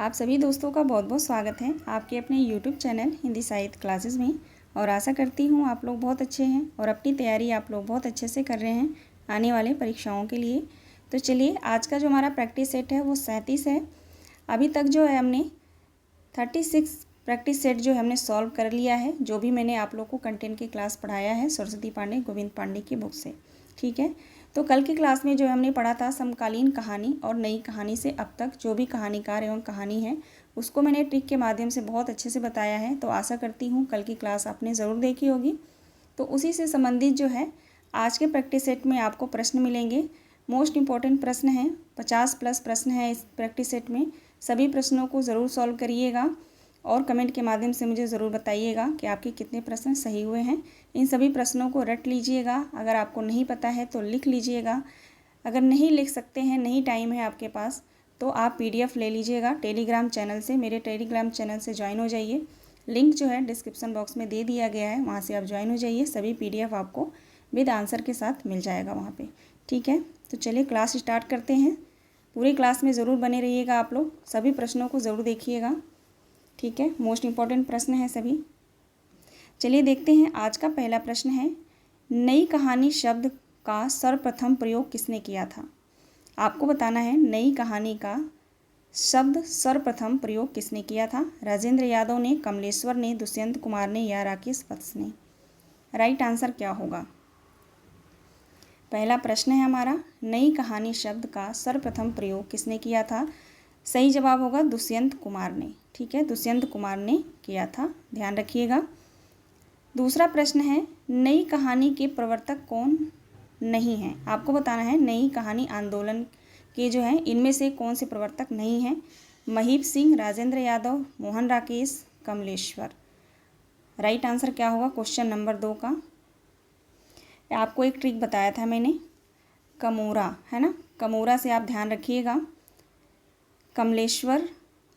आप सभी दोस्तों का बहुत बहुत स्वागत है आपके अपने YouTube चैनल हिंदी साहित्य क्लासेस में। और आशा करती हूँ आप लोग बहुत अच्छे हैं और अपनी तैयारी आप लोग बहुत अच्छे से कर रहे हैं आने वाले परीक्षाओं के लिए। तो चलिए, आज का जो हमारा प्रैक्टिस सेट है वो 37 है। अभी तक जो है हमने 36 प्रैक्टिस सेट जो है हमने सॉल्व कर लिया है, जो भी मैंने आप लोग को कंटेंट की क्लास पढ़ाया है सरस्वती पांडे गोविंद पांडे की बुक से। ठीक है, तो कल की क्लास में जो हमने पढ़ा था समकालीन कहानी और नई कहानी से अब तक जो भी कहानीकार एवं कहानी है उसको मैंने ट्रिक के माध्यम से बहुत अच्छे से बताया है। तो आशा करती हूँ कल की क्लास आपने ज़रूर देखी होगी। तो उसी से संबंधित जो है आज के प्रैक्टिस सेट में आपको प्रश्न मिलेंगे। मोस्ट इम्पॉर्टेंट प्रश्न हैं, 50+ प्रश्न हैं इस प्रैक्टिस सेट में। सभी प्रश्नों को ज़रूर सॉल्व करिएगा और कमेंट के माध्यम से मुझे ज़रूर बताइएगा कि आपके कितने प्रश्न सही हुए हैं। इन सभी प्रश्नों को रट लीजिएगा। अगर आपको नहीं पता है तो लिख लीजिएगा। अगर नहीं लिख सकते हैं, नहीं टाइम है आपके पास, तो आप PDF ले लीजिएगा टेलीग्राम चैनल से। मेरे टेलीग्राम चैनल से ज्वाइन हो जाइए। लिंक जो है डिस्क्रिप्शन बॉक्स में दे दिया गया है, वहाँ से आप ज्वाइन हो जाइए। सभी PDF आपको विद आंसर के साथ मिल जाएगा वहाँ पे। ठीक है, तो चलिए क्लास स्टार्ट करते हैं। पूरी क्लास में ज़रूर बने रहिएगा आप लोग, सभी प्रश्नों को ज़रूर देखिएगा। ठीक है, मोस्ट इम्पॉर्टेंट प्रश्न है सभी। चलिए देखते हैं। आज का पहला प्रश्न है, नई कहानी शब्द का सर्वप्रथम प्रयोग किसने किया था। आपको बताना है नई कहानी का शब्द सर्वप्रथम प्रयोग किसने किया था। राजेंद्र यादव ने, कमलेश्वर ने, दुष्यंत कुमार ने या राकेश वत्स ने। राइट आंसर क्या होगा। पहला प्रश्न है हमारा, नई कहानी शब्द का सर्वप्रथम प्रयोग किसने किया था। सही जवाब होगा दुष्यंत कुमार ने। ठीक है, दुष्यंत कुमार ने किया था, ध्यान रखिएगा। दूसरा प्रश्न है, नई कहानी के प्रवर्तक कौन नहीं हैं। आपको बताना है नई कहानी आंदोलन के जो हैं इनमें से कौन से प्रवर्तक नहीं हैं। महीप सिंह, राजेंद्र यादव, मोहन राकेश, कमलेश्वर। राइट आंसर क्या होगा क्वेश्चन नंबर 2 का। आपको एक ट्रिक बताया था मैंने, कमोरा है ना, कमोरा से आप ध्यान रखिएगा। कमलेश्वर,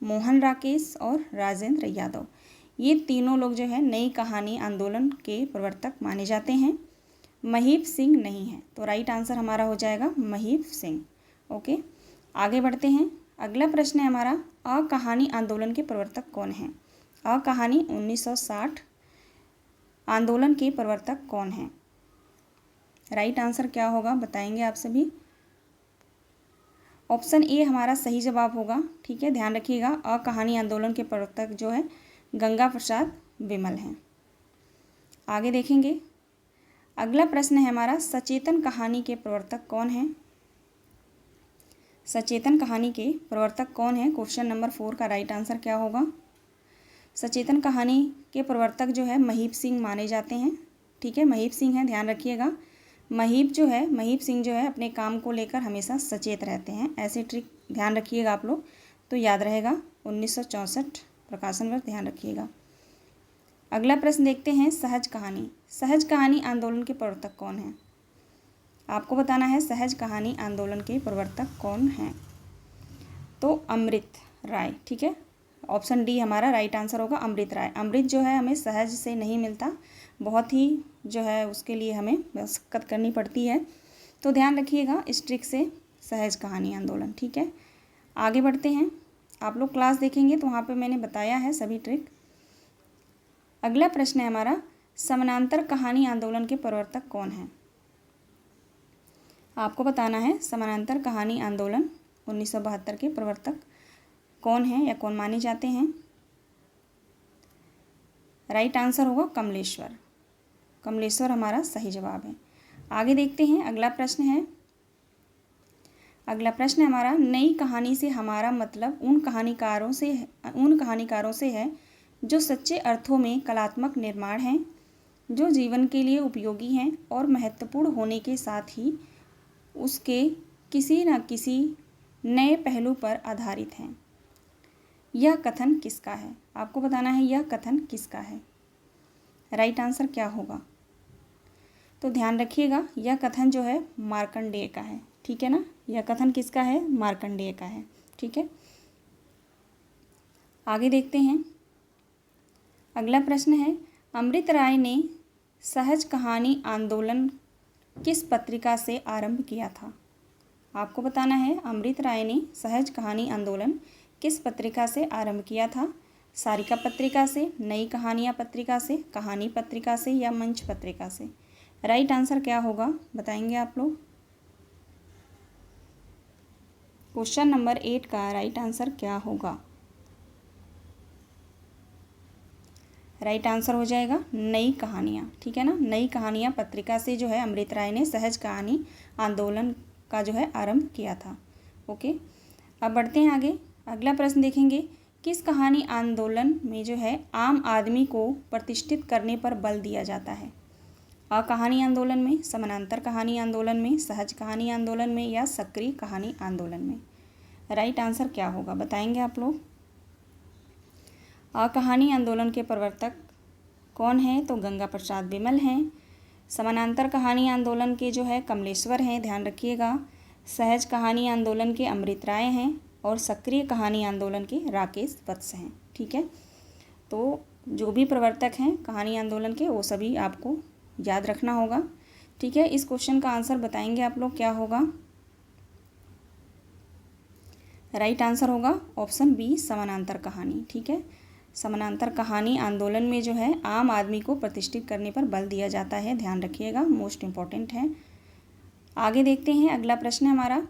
मोहन राकेश और राजेंद्र यादव, ये तीनों लोग जो है नई कहानी आंदोलन के प्रवर्तक माने जाते हैं। महीप सिंह नहीं है, तो राइट आंसर हमारा हो जाएगा महीप सिंह। ओके, आगे बढ़ते हैं। अगला प्रश्न है हमारा, अकहानी आंदोलन के प्रवर्तक कौन हैं। अकहानी 1960 आंदोलन के प्रवर्तक कौन हैं। राइट आंसर क्या होगा बताएंगे आप सभी। ऑप्शन ए हमारा सही जवाब होगा। ठीक है, ध्यान रखिएगा। अकहानी आंदोलन के प्रवर्तक जो है गंगा प्रसाद विमल हैं। आगे देखेंगे। अगला प्रश्न है हमारा, सचेतन कहानी के प्रवर्तक कौन हैं। सचेतन कहानी के प्रवर्तक कौन हैं, क्वेश्चन नंबर 4 का राइट आंसर क्या होगा। सचेतन कहानी के प्रवर्तक जो है महीप सिंह माने जाते हैं। ठीक है, महीप सिंह हैं, ध्यान रखिएगा। महीप सिंह जो है अपने काम को लेकर हमेशा सचेत रहते हैं। ऐसे ट्रिक ध्यान रखिएगा आप लोग, तो याद रहेगा। 1964 प्रकाशन पर ध्यान रखिएगा। अगला प्रश्न देखते हैं, सहज कहानी। सहज कहानी आंदोलन के प्रवर्तक कौन हैं। आपको बताना है सहज कहानी आंदोलन के प्रवर्तक कौन हैं। तो अमृत राय। ठीक है, ऑप्शन डी हमारा राइट आंसर होगा, अमृत राय। अमृत जो है हमें सहज से नहीं मिलता, बहुत ही जो है उसके लिए हमें मशक्कत करनी पड़ती है। तो ध्यान रखिएगा इस ट्रिक से, सहज कहानी आंदोलन। ठीक है, आगे बढ़ते हैं। आप लोग क्लास देखेंगे तो वहाँ पे मैंने बताया है सभी ट्रिक। अगला प्रश्न है हमारा, समानांतर कहानी आंदोलन के प्रवर्तक कौन हैं। आपको बताना है समानांतर कहानी आंदोलन 1972 के प्रवर्तक कौन हैं या कौन माने जाते हैं। राइट आंसर होगा कमलेश्वर। कमलेश्वर हमारा सही जवाब है। आगे देखते हैं। अगला प्रश्न है हमारा, नई कहानी से हमारा मतलब उन कहानीकारों से है जो सच्चे अर्थों में कलात्मक निर्माण हैं, जो जीवन के लिए उपयोगी हैं और महत्वपूर्ण होने के साथ ही उसके किसी न किसी नए पहलू पर आधारित हैं। यह कथन किसका है। आपको बताना है यह कथन किसका है। राइट आंसर क्या होगा। तो ध्यान रखिएगा, यह कथन जो है मार्कंडेय का है। ठीक है ना, यह कथन किसका है, मार्कंडेय का है। ठीक है, आगे देखते हैं। अगला प्रश्न है, अमृत राय ने सहज कहानी आंदोलन किस पत्रिका से आरंभ किया था। आपको बताना है अमृत राय ने सहज कहानी आंदोलन किस पत्रिका से आरंभ किया था? सारिका पत्रिका से, नई कहानियाँ पत्रिका से, कहानी पत्रिका से या मंच पत्रिका से? राइट आंसर क्या होगा बताएंगे आप लोग? क्वेश्चन नंबर 8 का राइट आंसर क्या होगा? राइट आंसर हो जाएगा नई कहानियाँ। ठीक है ना, नई कहानियाँ पत्रिका से जो है अमृत राय ने सहज कहानी आंदोलन का जो है आरंभ किया था। ओके, अब बढ़ते हैं आगे। अगला प्रश्न देखेंगे, किस कहानी आंदोलन में जो है आम आदमी को प्रतिष्ठित करने पर बल दिया जाता है? कहानी आंदोलन में, समानांतर कहानी आंदोलन में, सहज कहानी आंदोलन में या सक्रिय कहानी आंदोलन में? राइट आंसर क्या होगा बताएंगे आप लोग? कहानी आंदोलन के प्रवर्तक कौन है? तो गंगा प्रसाद बिमल हैं। समानांतर कहानी आंदोलन के जो है कमलेश्वर हैं, ध्यान रखिएगा। सहज कहानी आंदोलन के अमृत राय हैं और सक्रिय कहानी आंदोलन के राकेश वत्स हैं। ठीक है, तो जो भी प्रवर्तक हैं कहानी आंदोलन के वो सभी आपको याद रखना होगा। ठीक है, इस क्वेश्चन का आंसर बताएंगे आप लोग क्या होगा? राइट आंसर होगा ऑप्शन बी, समानांतर कहानी। ठीक है, समानांतर कहानी आंदोलन में जो है आम आदमी को प्रतिष्ठित करने पर बल दिया जाता है, ध्यान रखिएगा, मोस्ट इम्पॉर्टेंट है। आगे देखते हैं, अगला प्रश्न है हमारा,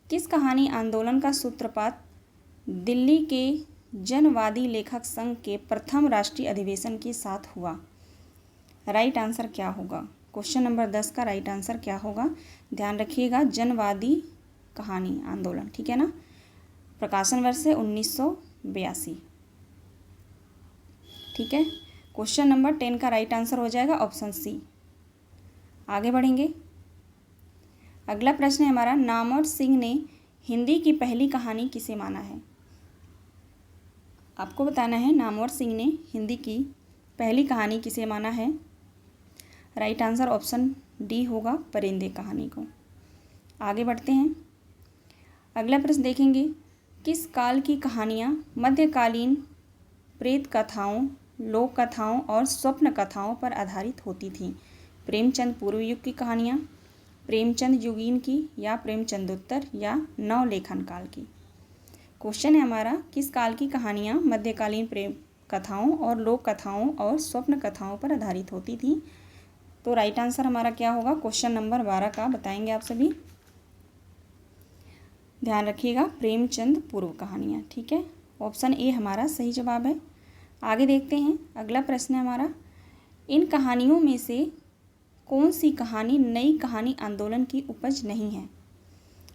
किस कहानी आंदोलन का सूत्रपात दिल्ली के जनवादी लेखक संघ के प्रथम राष्ट्रीय अधिवेशन के साथ हुआ? राइट आंसर क्या होगा? क्वेश्चन नंबर 10 का राइट आंसर क्या होगा? ध्यान रखिएगा, जनवादी कहानी आंदोलन। ठीक है ना, प्रकाशन वर्ष है 1982। ठीक है, क्वेश्चन नंबर 10 का राइट आंसर हो जाएगा ऑप्शन सी। आगे बढ़ेंगे, अगला प्रश्न है हमारा, नामवर सिंह ने हिंदी की पहली कहानी किसे माना है? आपको बताना है नामवर सिंह ने हिंदी की पहली कहानी किसे माना है? राइट आंसर ऑप्शन डी होगा, परिंदे कहानी को। आगे बढ़ते हैं, अगला प्रश्न देखेंगे, किस काल की कहानियाँ मध्यकालीन प्रेत कथाओं, लोक कथाओं और स्वप्न कथाओं पर आधारित होती थीं? प्रेमचंद पूर्व युग की कहानियाँ, प्रेमचंद युगीन की या प्रेमचंदोत्तर या नवलेखन काल की? क्वेश्चन है हमारा, किस काल की कहानियाँ मध्यकालीन प्रेम कथाओं और लोक कथाओं और स्वप्न कथाओं पर आधारित होती थीं? तो राइट आंसर हमारा क्या होगा? क्वेश्चन नंबर 12 का बताएंगे आप सभी, ध्यान रखिएगा, प्रेमचंद पूर्व कहानियाँ। ठीक है, ऑप्शन ए हमारा सही जवाब है। आगे देखते हैं, अगला प्रश्न है हमारा, इन कहानियों में से कौन सी कहानी नई कहानी आंदोलन की उपज नहीं है?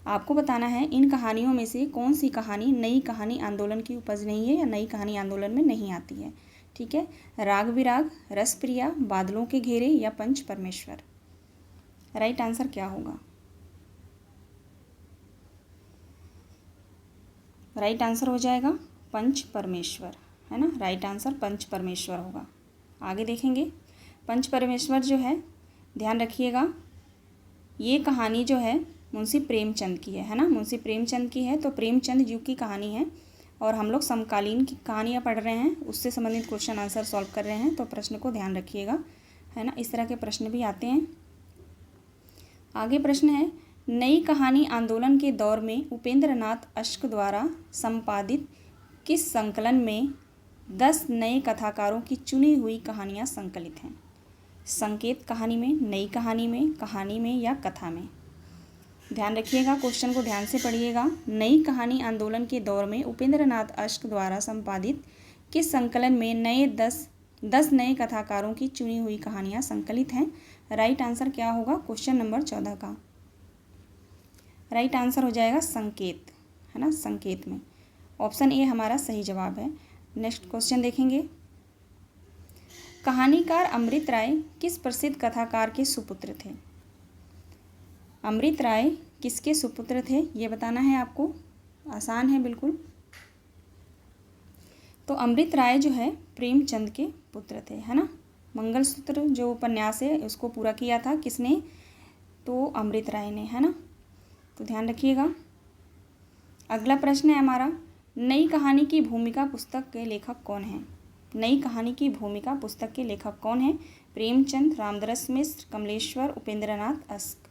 आपको बताना है इन कहानियों में से कौन सी कहानी नई कहानी आंदोलन की उपज नहीं है या नई कहानी आंदोलन में नहीं आती है। ठीक है, राग विराग, रसप्रिया, बादलों के घेरे या पंच परमेश्वर? राइट आंसर क्या होगा? राइट आंसर हो जाएगा पंच परमेश्वर, है ना, राइट आंसर पंच परमेश्वर होगा। आगे देखेंगे, पंच परमेश्वर जो है, ध्यान रखिएगा, ये कहानी जो है मुंशी प्रेमचंद की है ना, मुंशी प्रेमचंद की है, तो प्रेमचंद युग की कहानी है और हम लोग समकालीन की कहानियाँ पढ़ रहे हैं, उससे संबंधित क्वेश्चन आंसर सॉल्व कर रहे हैं, तो प्रश्न को ध्यान रखिएगा, है ना, इस तरह के प्रश्न भी आते हैं। आगे प्रश्न है, नई कहानी आंदोलन के दौर में उपेंद्र नाथ अश्क द्वारा संपादित किस संकलन में 10 नए कथाकारों की चुनी हुई कहानियाँ संकलित हैं? संकेत कहानी में, नई कहानी में या कथा में? ध्यान रखिएगा, क्वेश्चन को ध्यान से पढ़िएगा। नई कहानी आंदोलन के दौर में उपेंद्र नाथ अश्क द्वारा संपादित किस संकलन में 10 नए कथाकारों की चुनी हुई कहानियाँ संकलित हैं? राइट आंसर क्या होगा? क्वेश्चन नंबर 14 का राइट आंसर हो जाएगा संकेत, है ना, संकेत में। ऑप्शन ए हमारा सही जवाब है। नेक्स्ट क्वेश्चन देखेंगे, कहानीकार अमृत राय किस प्रसिद्ध कथाकार के सुपुत्र थे? अमृत राय किसके सुपुत्र थे ये बताना है आपको, आसान है बिल्कुल। तो अमृत राय जो है प्रेमचंद के पुत्र थे, है ना। मंगलसूत्र जो उपन्यास है उसको पूरा किया था किसने? तो अमृत राय ने, है ना, तो ध्यान रखिएगा। अगला प्रश्न है हमारा, नई कहानी की भूमिका पुस्तक के लेखक कौन हैं? नई कहानी की भूमिका पुस्तक के लेखक कौन हैं? प्रेमचंद, रामदरस मिश्र, कमलेश्वर, उपेंद्रनाथ अश्क।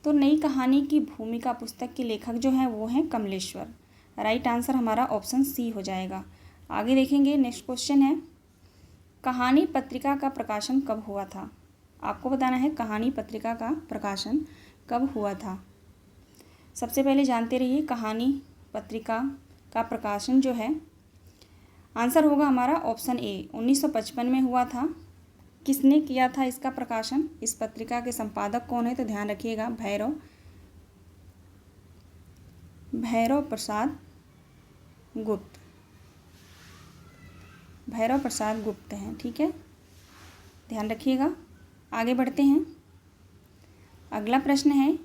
तो नई कहानी की भूमिका पुस्तक के लेखक जो हैं वो हैं कमलेश्वर। राइट आंसर हमारा ऑप्शन सी हो जाएगा। आगे देखेंगे, नेक्स्ट क्वेश्चन है, कहानी पत्रिका का प्रकाशन कब हुआ था? आपको बताना है कहानी पत्रिका का प्रकाशन कब हुआ था। सबसे पहले जानते रहिए कहानी पत्रिका का प्रकाशन जो है, आंसर होगा हमारा ऑप्शन ए, 1955 में हुआ था। किसने किया था इसका प्रकाशन? इस पत्रिका के संपादक कौन है? तो ध्यान रखिएगा, भैरव प्रसाद गुप्त। भैरव प्रसाद गुप्त हैं, ठीक है, ध्यान रखिएगा। आगे बढ़ते हैं, अगला प्रश्न है,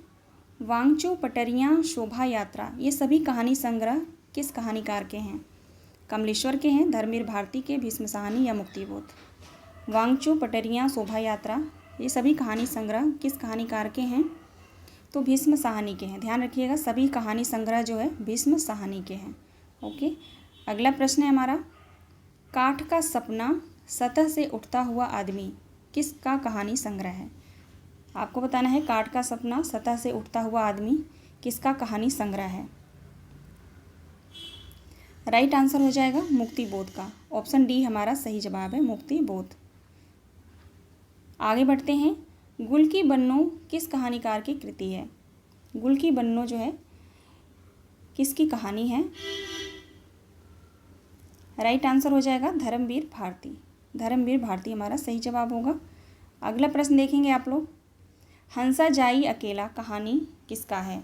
वांगचू पटरियाँ शोभा यात्रा, ये सभी कहानी संग्रह किस कहानीकार के हैं? कमलेश्वर के हैं, धर्मवीर भारती के, भीष्म साहनी या मुक्तिबोध? वांगचू पटरियाँ शोभा यात्रा, ये सभी कहानी संग्रह किस कहानीकार के हैं? तो भीष्म साहनी के हैं। ध्यान रखिएगा, सभी कहानी संग्रह जो है भीष्म साहनी के हैं। ओके, अगला प्रश्न है हमारा, काठ का सपना, सतह से उठता हुआ आदमी किसका कहानी संग्रह है? आपको बताना है काठ का सपना, सतह से उठता हुआ आदमी किसका कहानी संग्रह है? राइट आंसर हो जाएगा मुक्तिबोध का। ऑप्शन डी हमारा सही जवाब है, मुक्तिबोध। आगे बढ़ते हैं, गुल की बन्नो किस कहानीकार की कृति है? गुल की बन्नो जो है किसकी कहानी है? राइट आंसर हो जाएगा धर्मवीर भारती। धर्मवीर भारती हमारा सही जवाब होगा। अगला प्रश्न देखेंगे आप लोग, हंसा जाई अकेला कहानी किसका है?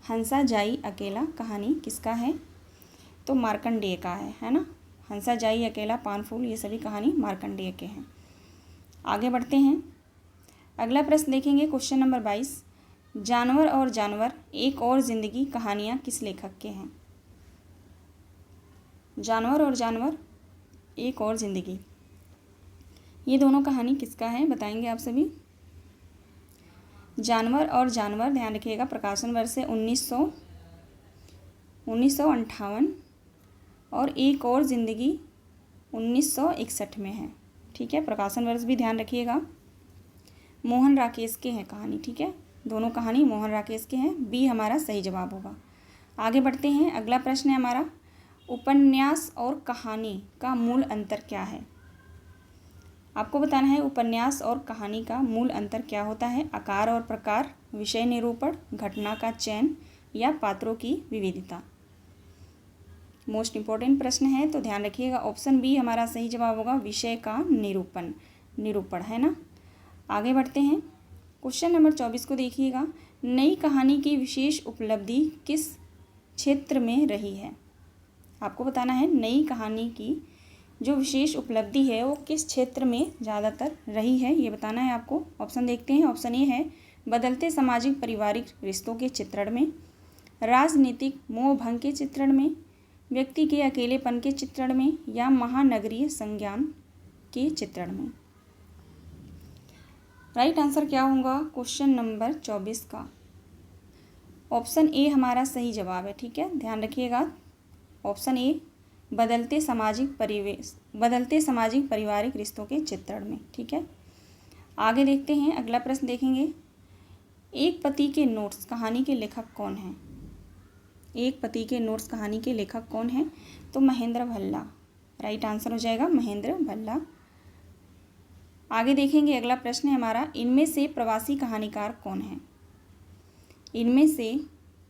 हंसा जाई अकेला कहानी किसका है? तो मार्कंडेय का है ना। हंसा जाई अकेला, पान फूल, ये सभी कहानी मार्कंडेय के हैं। आगे बढ़ते हैं, अगला प्रश्न देखेंगे, क्वेश्चन नंबर 22, जानवर और जानवर एक और ज़िंदगी कहानियाँ किस लेखक के हैं? जानवर और जानवर एक और ज़िंदगी, ये दोनों कहानी किसका है बताएंगे आप सभी। जानवर और जानवर, ध्यान रखिएगा, प्रकाशन वर्ष है 1958 और एक और ज़िंदगी 1961 में है, ठीक है। प्रकाशन वर्ष भी ध्यान रखिएगा, मोहन राकेश के हैं कहानी, ठीक है, दोनों कहानी मोहन राकेश के हैं। बी हमारा सही जवाब होगा। आगे बढ़ते हैं, अगला प्रश्न है हमारा, उपन्यास और कहानी का मूल अंतर क्या है? आपको बताना है उपन्यास और कहानी का मूल अंतर क्या होता है? आकार और प्रकार, विषय निरूपण, घटना का चयन या पात्रों की विविधता? मोस्ट इम्पोर्टेंट प्रश्न है, तो ध्यान रखिएगा, ऑप्शन बी हमारा सही जवाब होगा, विषय का निरूपण है ना। आगे बढ़ते हैं, क्वेश्चन नंबर 24 को देखिएगा, नई कहानी की विशेष उपलब्धि किस क्षेत्र में रही है? आपको बताना है नई कहानी की जो विशेष उपलब्धि है वो किस क्षेत्र में ज़्यादातर रही है, ये बताना है आपको। ऑप्शन देखते हैं, ऑप्शन ए है बदलते सामाजिक पारिवारिक रिश्तों के चित्रण में, राजनीतिक मोह भंग के चित्रण में, व्यक्ति के अकेलेपन के चित्रण में या महानगरीय संज्ञान के चित्रण में। राइट आंसर क्या होगा क्वेश्चन नंबर 24 का? ऑप्शन ए हमारा सही जवाब है, ठीक है, ध्यान रखिएगा, ऑप्शन ए बदलते सामाजिक पारिवारिक रिश्तों के चित्रण में, ठीक है। आगे देखते हैं, अगला प्रश्न देखेंगे, एक पति के नोट्स कहानी के लेखक कौन हैं? एक पति के नोट्स कहानी के लेखक कौन हैं? तो महेंद्र भल्ला। राइट आंसर हो जाएगा महेंद्र भल्ला। आगे देखेंगे, अगला प्रश्न है हमारा, इनमें से प्रवासी कहानीकार कौन हैं? इनमें से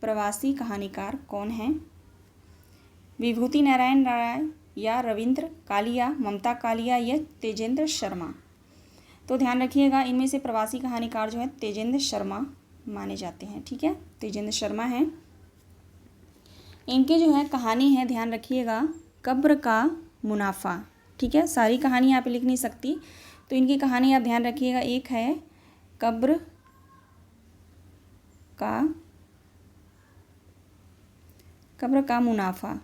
प्रवासी कहानीकार कौन हैं? विभूति नारायण राय या रविंद्र कालिया, ममता कालिया या तेजेंद्र शर्मा? तो ध्यान रखिएगा, इनमें से प्रवासी कहानीकार जो है तेजेंद्र शर्मा माने जाते हैं, ठीक है, तेजेंद्र शर्मा हैं। इनके जो है कहानी है, ध्यान रखिएगा, कब्र का मुनाफा, ठीक है, सारी कहानी आप लिख नहीं सकती, तो इनकी कहानी आप ध्यान रखिएगा, एक है कब्र का मुनाफा,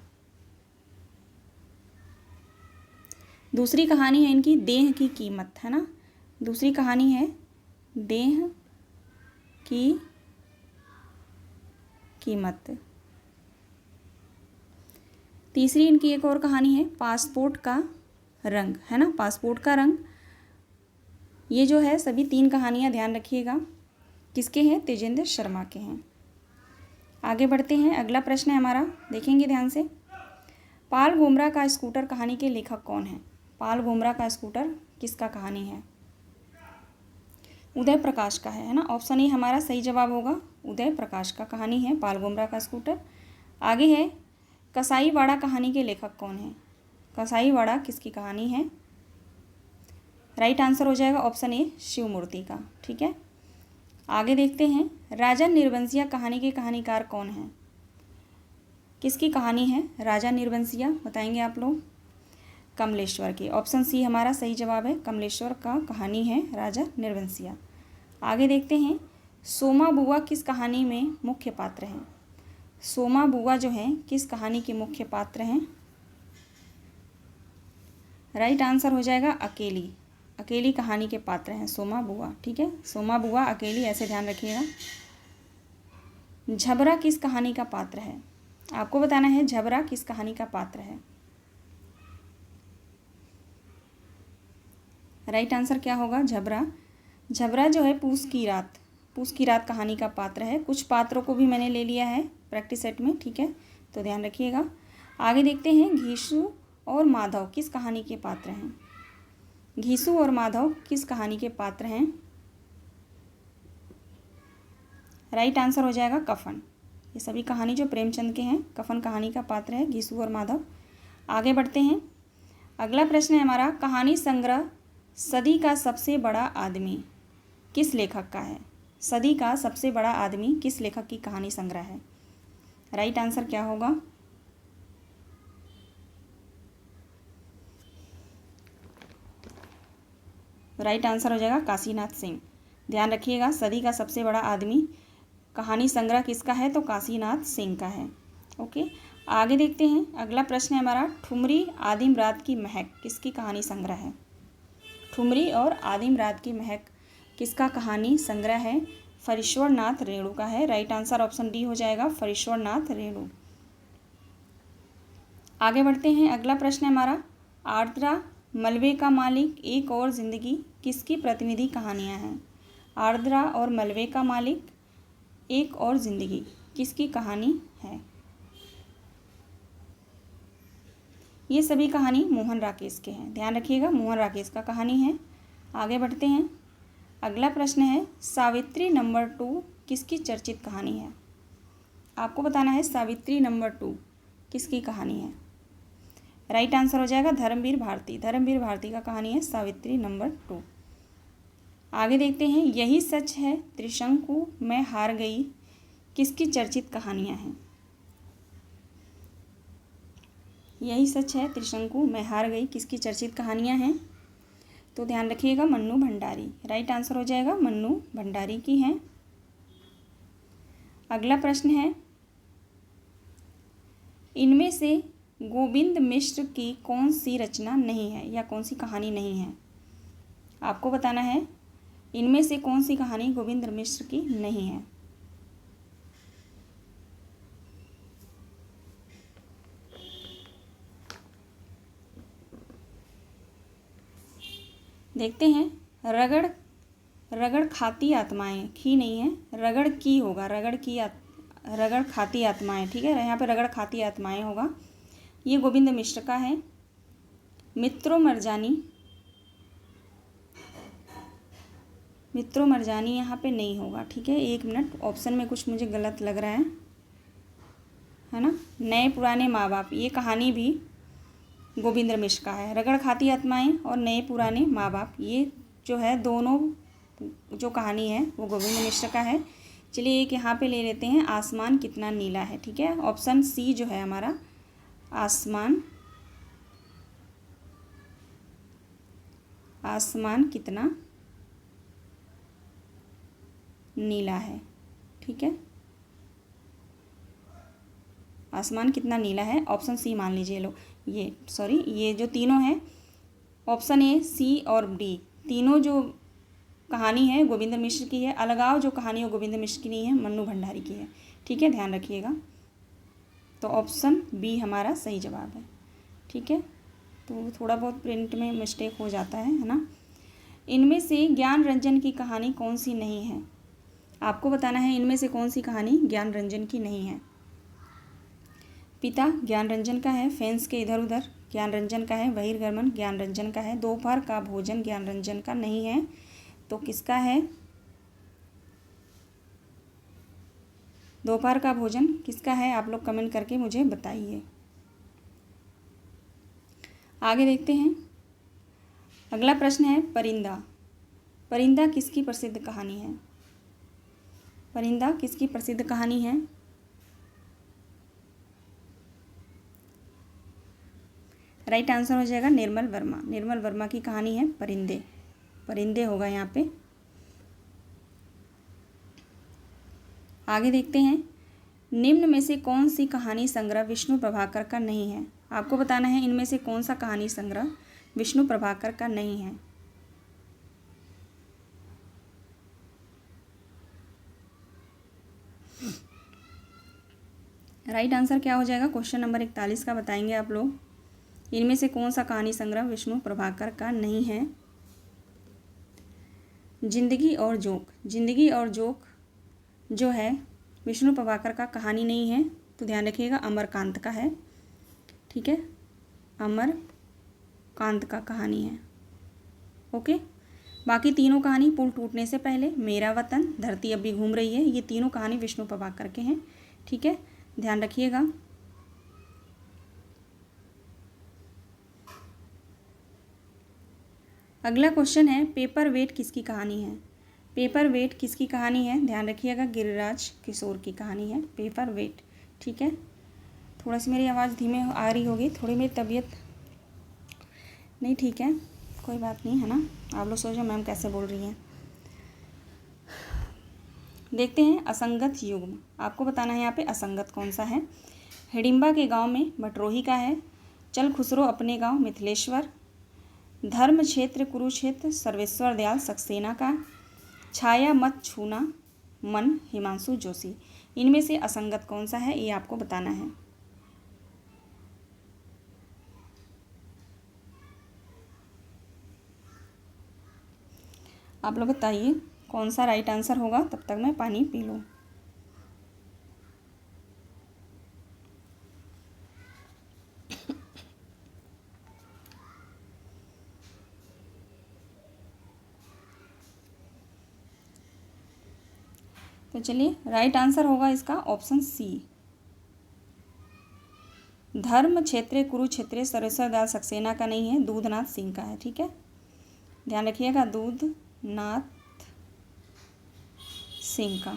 दूसरी कहानी है इनकी देह की कीमत, है ना, दूसरी कहानी है देह की कीमत। तीसरी इनकी एक और कहानी है पासपोर्ट का रंग, है ना, पासपोर्ट का रंग। ये जो है सभी तीन कहानियाँ ध्यान रखिएगा किसके हैं? तेजेंद्र शर्मा के हैं। आगे बढ़ते हैं, अगला प्रश्न है हमारा, देखेंगे ध्यान से। पाल भूमरा का स्कूटर कहानी के लेखक कौन है? पाल भूमरा का स्कूटर किसका कहानी है? उदय प्रकाश का है ना। ऑप्शन ए हमारा सही जवाब होगा, उदय प्रकाश का कहानी है पाल भूमरा का स्कूटर। आगे है, कसाईवाड़ा कहानी के लेखक कौन है? कसाईवाड़ा किसकी कहानी है? राइट आंसर हो जाएगा ऑप्शन ए शिवमूर्ति का। ठीक है, आगे देखते हैं, राजा निर्वंशिया कहानी के कहानीकार कौन है? किसकी कहानी है राजा निर्वंशिया? बताएंगे आप लोग। कमलेश्वर की। ऑप्शन सी हमारा सही जवाब है, कमलेश्वर का कहानी है राजा निर्वंशिया। आगे देखते हैं, सोमा बुआ किस कहानी में मुख्य पात्र हैं? सोमा बुआ जो हैं किस कहानी के मुख्य पात्र हैं? राइट आंसर हो जाएगा अकेली। अकेली कहानी के पात्र हैं सोमा बुआ। ठीक है, सोमा बुआ अकेली, ऐसे ध्यान रखिएगा। झबरा किस कहानी का पात्र है? आपको बताना है झबरा किस कहानी का पात्र है। राइट आंसर क्या होगा? झबरा। झबरा जो है पूस की रात कहानी का पात्र है। कुछ पात्रों को भी मैंने ले लिया है प्रैक्टिस सेट में। ठीक है, तो ध्यान रखिएगा। आगे देखते हैं, घीसू और माधव किस कहानी के पात्र हैं? घीसू और माधव किस कहानी के पात्र हैं? राइट आंसर हो जाएगा कफन। ये सभी कहानी जो प्रेमचंद के हैं, कफन कहानी का पात्र है घीसू और माधव। आगे बढ़ते हैं, अगला प्रश्न है हमारा, कहानी संग्रह सदी का सबसे बड़ा आदमी किस लेखक का है? सदी का सबसे बड़ा आदमी किस लेखक की कहानी संग्रह है? राइट आंसर क्या होगा? राइट आंसर हो जाएगा काशीनाथ सिंह। ध्यान रखिएगा, सदी का सबसे बड़ा आदमी कहानी संग्रह किसका है? तो काशीनाथ सिंह का है। ओके, आगे देखते हैं, अगला प्रश्न है हमारा, ठुमरी आदिम रात की महक किसकी कहानी संग्रह है? ठुमरी और आदिम रात की महक किसका कहानी संग्रह है? फरीश्वर नाथ रेणु का है। राइट आंसर ऑप्शन डी हो जाएगा, फरीश्वर नाथ रेणु। आगे बढ़ते हैं, अगला प्रश्न है हमारा, आर्द्रा, मलबे का मालिक, एक और ज़िंदगी किसकी प्रतिनिधि कहानियाँ हैं? आर्द्रा और मलबे का मालिक, एक और ज़िंदगी किसकी कहानी है? ये सभी कहानी मोहन राकेश के हैं। ध्यान रखिएगा, मोहन राकेश का कहानी है। आगे बढ़ते हैं, अगला प्रश्न है, सावित्री नंबर 2 किसकी चर्चित कहानी है? आपको बताना है सावित्री नंबर 2 किसकी कहानी है? राइट आंसर हो जाएगा धर्मवीर भारती। धर्मवीर भारती का कहानी है सावित्री नंबर 2। आगे देखते हैं, यही सच है, त्रिशंकु, मैं हार गई किसकी चर्चित कहानियाँ हैं? यही सच है, त्रिशंकु, मैं हार गई किसकी चर्चित कहानियाँ हैं? तो ध्यान रखिएगा, मन्नू भंडारी। राइट आंसर हो जाएगा मन्नू भंडारी की हैं। अगला प्रश्न है, इनमें से गोविंद मिश्र की कौन सी रचना नहीं है या कौन सी कहानी नहीं है? आपको बताना है इनमें से कौन सी कहानी गोविंद मिश्र की नहीं है। देखते हैं, रगड़ खाती आत्माएं, खी नहीं है, रगड़ की होगा, रगड़ खाती आत्माएं। ठीक है, यहाँ पे रगड़ खाती आत्माएं होगा, ये गोविंद मिश्र का है। मित्रों मरजानी यहाँ पे नहीं होगा। ठीक है, एक मिनट, ऑप्शन में कुछ मुझे गलत लग रहा है ना। नए पुराने माँ बाप, ये कहानी भी गोविंद मिश्र का है। रगड़ खाती आत्माएं और नए पुराने माँ बाप, ये जो है दोनों जो कहानी है वो गोविंद मिश्र का है। चलिए एक यहाँ पे ले लेते हैं, आसमान कितना नीला है। ठीक है, ऑप्शन सी जो है हमारा, आसमान कितना नीला है। ठीक है, आसमान कितना नीला है, ऑप्शन सी मान लीजिए लो। ये जो तीनों हैं, ऑप्शन ए, सी और डी, तीनों जो कहानी है गोविंद मिश्र की है। अलगाव जो कहानी है गोविंद मिश्र की नहीं है, मन्नू भंडारी की है। ठीक है, ध्यान रखिएगा। तो ऑप्शन बी हमारा सही जवाब है। ठीक है, तो थोड़ा बहुत प्रिंट में मिस्टेक हो जाता है ना। इनमें से ज्ञान रंजन की कहानी कौन सी नहीं है? आपको बताना है इनमें से कौन सी कहानी ज्ञान रंजन की नहीं है। पिता ज्ञान रंजन का है, फेंस के इधर उधर ज्ञान रंजन का है, बहिर्गमन ज्ञान रंजन का है, दोपहर का भोजन ज्ञान रंजन का नहीं है, तो किसका है? दोपहर का भोजन किसका है? आप लोग कमेंट करके मुझे बताइए। आगे देखते हैं। अगला प्रश्न है परिंदा। परिंदा किसकी प्रसिद्ध कहानी है? परिंदा किसकी प्रसिद्ध कहानी है? राइट आंसर हो जाएगा निर्मल वर्मा। निर्मल वर्मा की कहानी है परिंदे। परिंदे होगा यहाँ पे। आगे देखते हैं। निम्न में से कौन सी कहानी संग्रह विष्णु प्रभाकर का नहीं है? आपको बताना है इनमें से कौन सा कहानी संग्रह विष्णु प्रभाकर का नहीं है। राइट आंसर क्या हो जाएगा? क्वेश्चन नंबर 41 का बताएंगे आप लोग। इनमें से कौन सा कहानी संग्रह विष्णु प्रभाकर का नहीं है? जिंदगी और जोक। जिंदगी और जोक जो है विष्णु प्रभाकर का कहानी नहीं है, तो ध्यान रखिएगा अमरकांत का है। ठीक है, अमरकांत का कहानी है। ओके, बाकी तीनों कहानी पुल टूटने से पहले, मेरा वतन, धरती अभी घूम रही है, ये तीनों कहानी विष्णु प्रभाकर के हैं। ठीक है, ध्यान रखिएगा। अगला क्वेश्चन है पेपर वेट किसकी कहानी है? पेपर वेट किसकी कहानी है? ध्यान रखिएगा गिरिराज किशोर की कहानी है पेपर वेट। ठीक है, थोड़ा सी मेरी आवाज़ धीमे आ रही होगी, थोड़ी मेरी तबीयत नहीं ठीक है, कोई बात नहीं है ना। आप लोग सोचो मैम कैसे बोल रही हैं। देखते हैं असंगत युग्म। आपको बताना है यहाँ पे असंगत कौन सा है। हिडिंबा के गांव में बटरोही का है, चल खुसरो अपने गांव मिथिलेश्वर, धर्म क्षेत्र कुरुक्षेत्र सर्वेश्वर दयाल सक्सेना का, छाया मत छूना मन हिमांशु जोशी। इनमें से असंगत कौन सा है ये आपको बताना है। आप लोग बताइए कौन सा राइट आंसर होगा, तब तक मैं पानी पी लूँ। तो चलिए राइट आंसर होगा इसका ऑप्शन सी, धर्म क्षेत्र कुरुक्षेत्र सर्वेश्वर दयाल सक्सेना का नहीं है, दूधनाथ सिंह का है। ठीक है, ध्यान रखिएगा दूधनाथ सिंह का।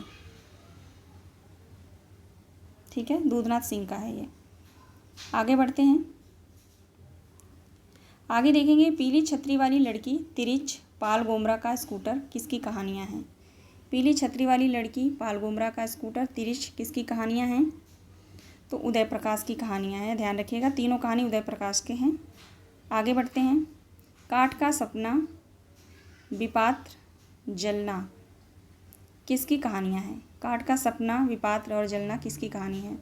ठीक है, दूधनाथ सिंह का है ये। आगे बढ़ते हैं। आगे देखेंगे पीली छतरी वाली लड़की, तिरिच, पाल गोमरा का स्कूटर किसकी कहानियाँ हैं? पीली छतरी वाली लड़की, पाल गोमरा का स्कूटर, तिरिच किसकी कहानियाँ हैं? तो उदय प्रकाश की कहानियाँ हैं। ध्यान रखिएगा तीनों कहानी उदय प्रकाश के हैं। आगे बढ़ते हैं। काठ का सपना, विपात्र, जलना किसकी कहानियाँ हैं? काठ का सपना, विपात्र और जलना किसकी कहानी है?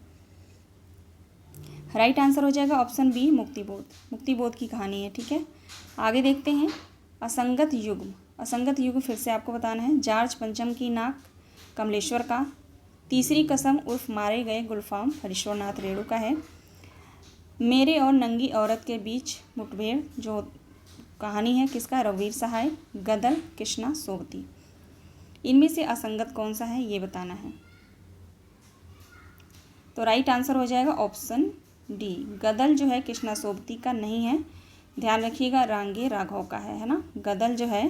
राइट आंसर हो जाएगा ऑप्शन बी मुक्तिबोध। मुक्तिबोध की कहानी है। ठीक है, आगे देखते हैं असंगत युग्म। असंगत युग्म फिर से आपको बताना है। जॉर्ज पंचम की नाक कमलेश्वर का, तीसरी कसम उर्फ मारे गए गुलफाम हरीश्वरनाथ रेणु का है, मेरे और नंगी औरत के बीच मुठभेड़ जो कहानी है किसका? रघुवीर सहाय, गदल कृष्णा सोबती। इनमें से असंगत कौन सा है ये बताना है। तो राइट आंसर हो जाएगा ऑप्शन डी, गदल जो है कृष्णा सोबती का नहीं है। ध्यान रखिएगा रांगे राघव का है ना। गदल जो है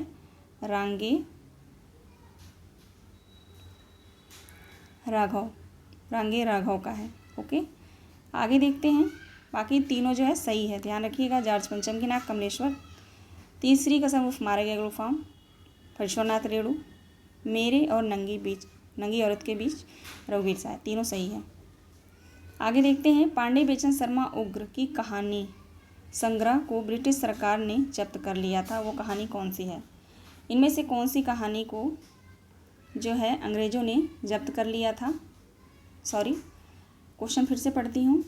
रांगे राघव का है। ओके, आगे देखते हैं। बाकी तीनों जो है सही है, ध्यान रखिएगा। जॉर्ज पंचम की नाक कमलेश्वर, तीसरी कसम उर्फ मारे गए गुलफाम हरीश्वरनाथ रेणु, मेरे और नंगी औरत के बीच रघुवीर सहाय, तीनों सही है। आगे देखते हैं। पांडे बेचन शर्मा उग्र की कहानी संग्रह को ब्रिटिश सरकार ने जब्त कर लिया था, वो कहानी कौन सी है? इनमें से कौन सी कहानी को जो है अंग्रेज़ों ने जब्त कर लिया था? सॉरी, क्वेश्चन फिर से पढ़ती हूँ।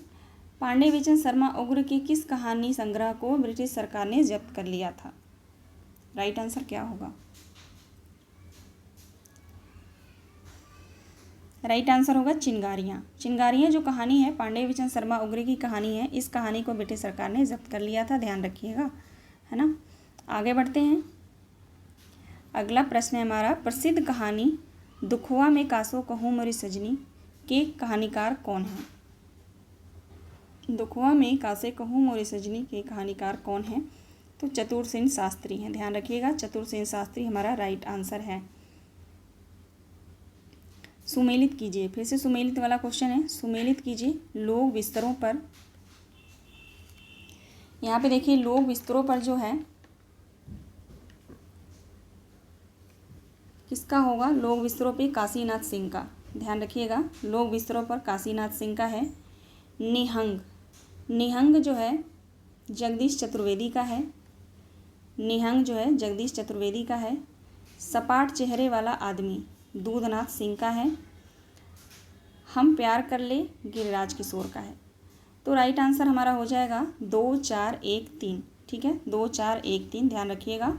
पांडे बेचन शर्मा उग्र की किस कहानी संग्रह को ब्रिटिश सरकार ने जब्त कर लिया था? राइट आंसर क्या होगा? राइट आंसर होगा चिंगारियाँ। चिंगारियाँ जो कहानी है पांडे विजन शर्मा उग्रे की कहानी है, इस कहानी को ब्रिटिश सरकार ने जब्त कर लिया था, ध्यान रखिएगा, है ना। आगे बढ़ते हैं। अगला प्रश्न है हमारा, प्रसिद्ध कहानी दुखवा में कासो कहूँ मोरी सजनी के कहानीकार कौन है? दुखवा में कासे कहूँ मोरी सजनी के कहानीकार कौन है? तो चतुरसेन शास्त्री हैं, ध्यान रखिएगा, चतुरसेन शास्त्री हमारा राइट आंसर है। सुमेलित कीजिए, फिर से सुमेलित वाला क्वेश्चन है, सुमेलित कीजिए लोक विस्तरों पर। यहाँ पे देखिए लोक विस्तरों पर जो है किसका होगा? लोक विस्तरों पे काशीनाथ सिंह का, ध्यान रखिएगा, लोक विस्तरों पर काशीनाथ सिंह का है। निहंग, निहंग जो है जगदीश चतुर्वेदी का है, निहंग जो है जगदीश चतुर्वेदी का है। सपाट चेहरे वाला आदमी दूधनाथ सिंह का है। हम प्यार कर ले गिरिराज किशोर का है। तो राइट आंसर हमारा हो जाएगा 2 4 1 3, ठीक है, 2 4 1 3, ध्यान रखिएगा,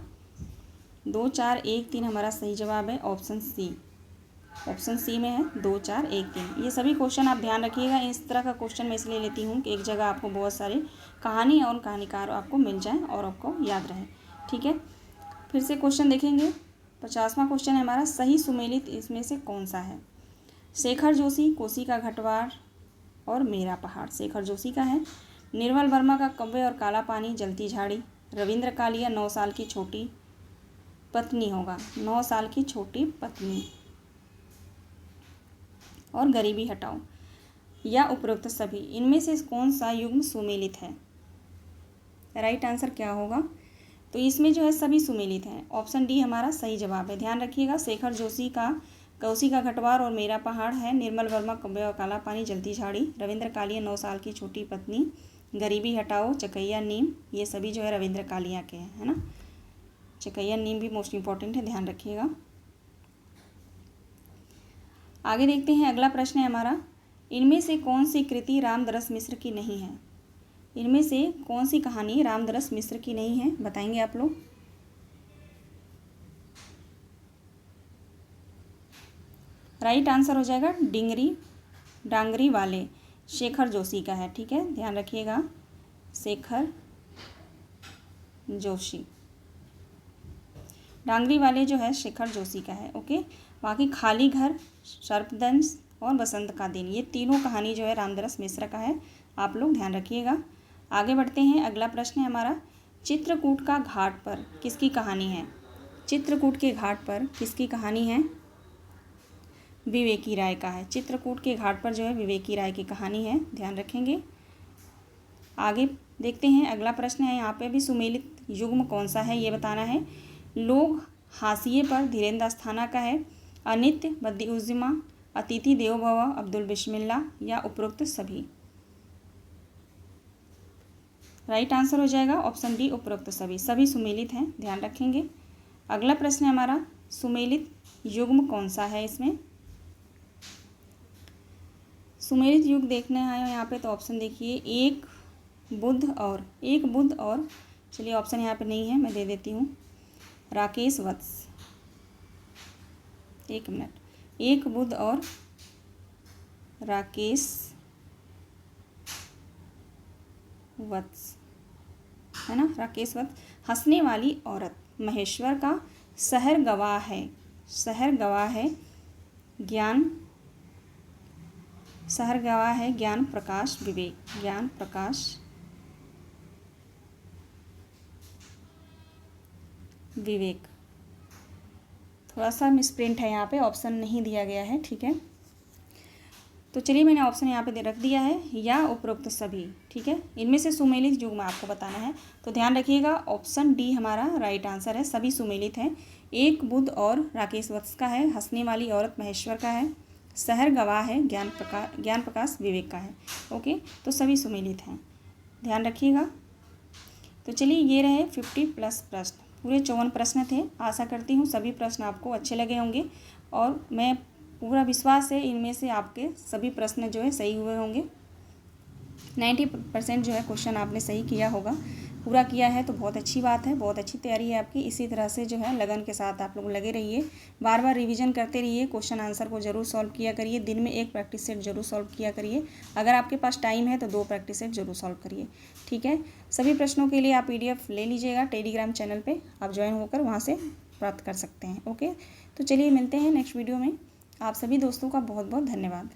2 4 1 3 हमारा सही जवाब है ऑप्शन सी, ऑप्शन सी में है 2 4 1 3। ये सभी क्वेश्चन आप ध्यान रखिएगा, इस तरह का क्वेश्चन मैं इसलिए लेती हूँ कि एक जगह आपको बहुत सारे कहानी और कहानीकार आपको मिल जाएं और आपको याद रहे, ठीक है। फिर से क्वेश्चन देखेंगे। 50वां क्वेश्चन है हमारा, सही सुमेलित इसमें से कौन सा है? शेखर जोशी, कोसी का घटवार और मेरा पहाड़, शेखर जोशी का है। निर्मल वर्मा का कव्वे और काला पानी, जलती झाड़ी। रविंद्र कालिया 9 साल की छोटी पत्नी होगा, 9 साल की छोटी पत्नी। और गरीबी हटाओ या उपरोक्त सभी, इनमें से कौन सा युग्म सुमेलित है? राइट आंसर क्या होगा? तो इसमें जो है सभी सुमेलित हैं, ऑप्शन डी हमारा सही जवाब है। ध्यान रखिएगा, शेखर जोशी का कोसी का घटवार और मेरा पहाड़ है। निर्मल वर्मा कव्वे और काला पानी, जलती झाड़ी। रविंद्र कालिया 9 साल की छोटी पत्नी। गरीबी हटाओ, चकैया नीम, ये सभी जो है रविंद्र कालिया के हैं, है ना। चकैया नीम भी मोस्ट इंपॉर्टेंट है, ध्यान रखिएगा। आगे देखते हैं, अगला प्रश्न है हमारा, इनमें से कौन सी कृति रामदरस मिश्र की नहीं है? इनमें से कौन सी कहानी रामदरस मिश्र की नहीं है, बताएंगे आप लोग। राइट आंसर हो जाएगा डांगरी वाले, शेखर जोशी का है, ठीक है, ध्यान रखिएगा, शेखर जोशी। डांगरी वाले जो है शेखर जोशी का है, ओके। बाकी खाली घर, सर्पदंश और बसंत का दिन, ये तीनों कहानी जो है रामदरस मिश्र का है, आप लोग ध्यान रखिएगा। आगे बढ़ते हैं, अगला प्रश्न है हमारा, चित्रकूट का घाट पर किसकी कहानी है? चित्रकूट के घाट पर किसकी कहानी है? विवेकी राय का है। चित्रकूट के घाट पर जो है विवेकी राय की कहानी है, ध्यान रखेंगे। आगे देखते हैं, अगला प्रश्न है, यहाँ पे भी सुमेलित युग्म कौन सा है ये बताना है। लोग हाशिए पर धीरेन्द्र अस्थाना का है। अनित्य, बद्दी-उज़्ज़मा, अतिथि देवो भव, अब्दुल बिस्मिल्लाह या उपरोक्त सभी। राइट आंसर हो जाएगा ऑप्शन डी, उपरोक्त सभी, सभी सुमेलित हैं, ध्यान रखेंगे। अगला प्रश्न है हमारा, सुमेलित युग्म कौन सा है? इसमें सुमेलित युग देखने आए हो यहाँ पे, तो ऑप्शन देखिए, एक बुध और चलिए ऑप्शन यहाँ पे नहीं है, मैं दे देती हूँ, राकेश वत्स। एक मिनट, एक बुध और राकेश वत्स, है ना, राकेश वत्स। हंसने वाली औरत, महेश्वर का। शहर गवाह है, शहर गवाह है ज्ञान, शहर गवाह है ज्ञान प्रकाश विवेक, ज्ञान प्रकाश विवेक। थोड़ा सा मिसप्रिंट है यहाँ पे, ऑप्शन नहीं दिया गया है, ठीक है। तो चलिए मैंने ऑप्शन यहाँ पे दे रख दिया है, या उपरोक्त सभी, ठीक है। इनमें से सुमेलित युग्म आपको बताना है, तो ध्यान रखिएगा, ऑप्शन डी हमारा राइट आंसर है, सभी सुमेलित हैं। एक बुध और राकेश वत्स का है। हंसने वाली औरत महेश्वर का है। शहर गवाह है ज्ञान प्रकाश विवेक का है, ओके। तो सभी सुमेलित हैं, ध्यान रखिएगा। तो चलिए ये रहे 50+ प्रश्न, पूरे 54 प्रश्न थे। आशा करती हूँ सभी प्रश्न आपको अच्छे लगे होंगे और मैं पूरा विश्वास है इनमें से आपके सभी प्रश्न जो है सही हुए होंगे। 90% जो है क्वेश्चन आपने सही किया होगा, पूरा किया है तो बहुत अच्छी बात है, बहुत अच्छी तैयारी है आपकी। इसी तरह से जो है लगन के साथ आप लोग लगे रहिए, बार बार रिवीजन करते रहिए, क्वेश्चन आंसर को ज़रूर सॉल्व किया करिए, दिन में 1 प्रैक्टिस सेट जरूर सॉल्व किया करिए। अगर आपके पास टाइम है तो 2 प्रैक्टिस सेट जरूर सॉल्व करिए, ठीक है। सभी प्रश्नों के लिए आप PDF ले लीजिएगा, टेलीग्राम चैनल पर आप ज्वाइन होकर वहाँ से प्राप्त कर सकते हैं। ओके, तो चलिए मिलते हैं नेक्स्ट वीडियो में। आप सभी दोस्तों का बहुत बहुत धन्यवाद।